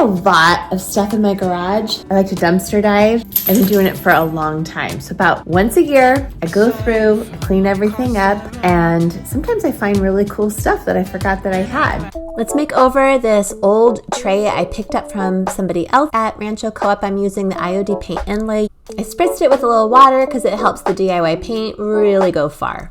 a lot of stuff in my garage. I like to dumpster dive. I've been doing it for a long time. So about once a year, I go through, I clean everything up, and sometimes I find really cool stuff that I forgot that I had. Let's make over this old tray I picked up from somebody else at Rancho Coop. I'm using the IOD paint Inlay. I spritzed it with a little water because it helps the DIY paint really go far.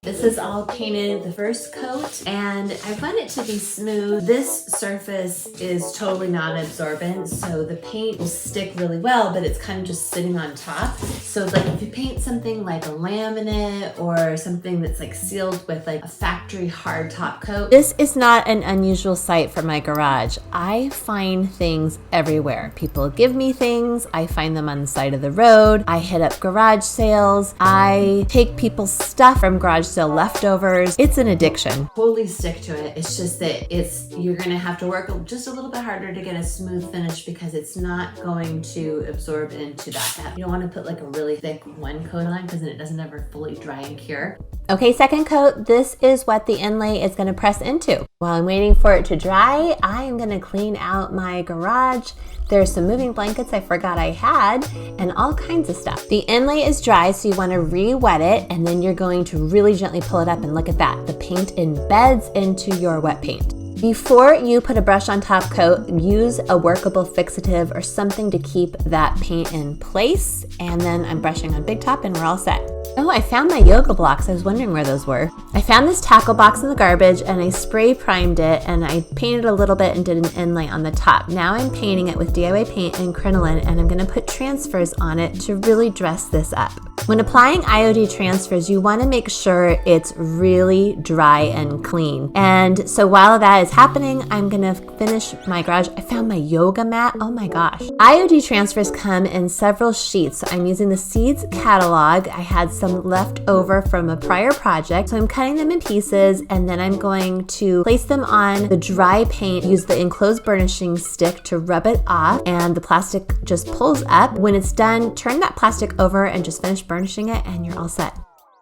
This is all painted the first coat, and I want it to be smooth. This surface is totally non-absorbent, so the paint will stick really well, but it's kind of just sitting on top. So like if you paint something like a laminate or something that's like sealed with like a factory hard top coat. This is not an unusual sight for my garage. I find things everywhere. People give me things, I find them on the side of the road, I hit up garage sales, I take people's stuff from garage sale leftovers. It's an addiction. Totally stick to it. It's just that you're gonna have to work just a little bit harder to get a smooth finish because it's not going to absorb into that. You don't want to put like a really thick one coat on because then it doesn't ever fully dry and cure. Okay, second coat, this is what the inlay is gonna press into. While I'm waiting for it to dry, I am gonna clean out my garage. There's some moving blankets I forgot I had and all kinds of stuff. The inlay is dry, so you want to re-wet it, and then you're going to really gently pull it up, and look at that. The paint embeds into your wet paint. Before you put a brush on top coat, use a workable fixative or something to keep that paint in place. And then I'm brushing on Big Top and we're all set. Oh, I found my yoga blocks. I was wondering where those were. I found this tackle box in the garbage and I spray primed it and I painted a little bit and did an inlay on the top. Now I'm painting it with DIY paint and Crinoline, and I'm gonna put transfers on it to really dress this up. When applying IOD transfers, you wanna make sure it's really dry and clean. And so while that is happening, I'm gonna finish my garage. I found my yoga mat. Oh my gosh. IOD transfers come in several sheets. So I'm using the Seeds catalog. I had some left over from a prior project. So I'm cutting them in pieces, and then I'm going to place them on the dry paint, use the enclosed burnishing stick to rub it off, and the plastic just pulls up. When it's done, turn that plastic over and just finish burnishing it, and you're all set.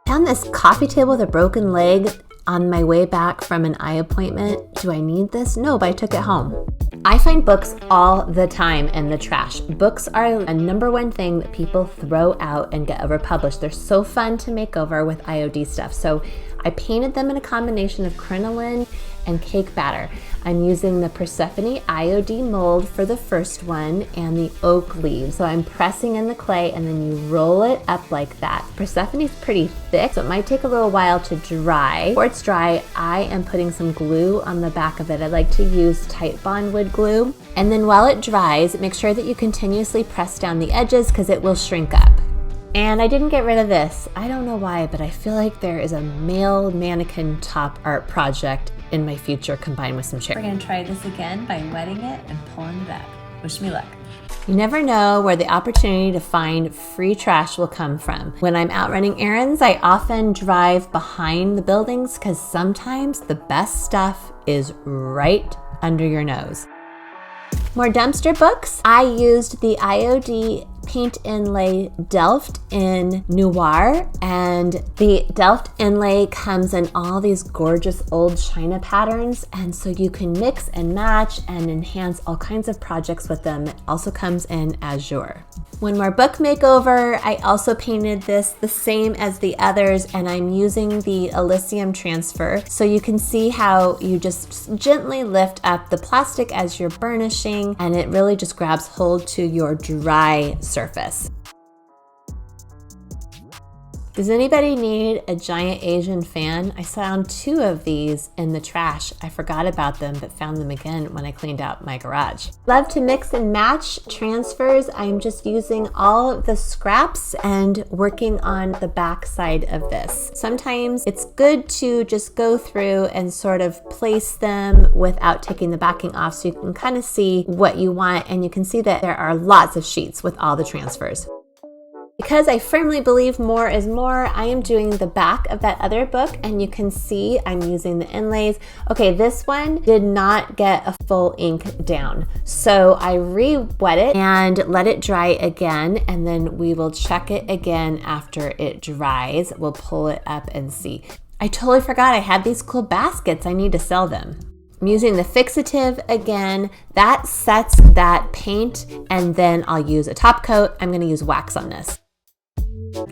I found this coffee table with a broken leg on my way back from an eye appointment. Do I need this? No, but I took it home. I find books all the time in the trash. Books are a number one thing that people throw out and get overpublished. They're so fun to make over with IOD stuff. So I painted them in a combination of crinoline and cake batter. I'm using the Persephone IOD mold for the first one and the Oakley. So I'm pressing in the clay and then you roll it up like that. Persephone is pretty thick, so it might take a little while to dry. Before it's dry, I am putting some glue on the back of it. I like to use Tight Bond wood glue. And then while it dries, make sure that you continuously press down the edges because it will shrink up. And I didn't get rid of this. I don't know why, but I feel like there is a male mannequin top art project in my future combined with some chairs. We're gonna try this again by wetting it and pulling it up. Wish me luck. You never know where the opportunity to find free trash will come from. When I'm out running errands, I often drive behind the buildings because sometimes the best stuff is right under your nose. More dumpster books. I used the IOD paint inlay Delft in Noir, and the Delft inlay comes in all these gorgeous old china patterns, and so you can mix and match and enhance all kinds of projects with them. It also comes in azure. One more book makeover. I also painted this the same as the others, and I'm using the Elysium transfer. So you can see how you just gently lift up the plastic as you're burnishing, and it really just grabs hold to your dry surface. Does anybody need a giant Asian fan? I found 2 of these in the trash. I forgot about them, but found them again when I cleaned out my garage. Love to mix and match transfers. I'm just using all of the scraps and working on the back side of this. Sometimes it's good to just go through and sort of place them without taking the backing off so you can kind of see what you want, and you can see that there are lots of sheets with all the transfers. Because I firmly believe more is more, I am doing the back of that other book, and you can see I'm using the inlays. Okay, this one did not get a full ink down. So I re-wet it and let it dry again, and then we will check it again after it dries. We'll pull it up and see. I totally forgot I had these cool baskets. I need to sell them. I'm using the fixative again. That sets that paint, and then I'll use a top coat. I'm gonna use wax on this.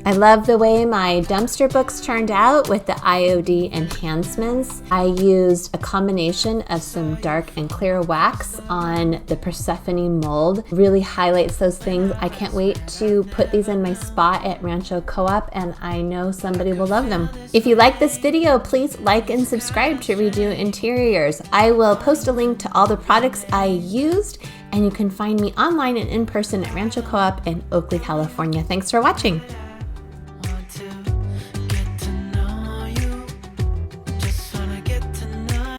I love the way my dumpster books turned out with the IOD enhancements. I used a combination of some dark and clear wax on the Persephone mold. Really highlights those things. I can't wait to put these in my spot at Rancho Coop, and I know somebody will love them. If you like this video, please like and subscribe to Redo Interiors. I will post a link to all the products I used, and you can find me online and in person at Rancho Coop in Oakley, California. Thanks for watching.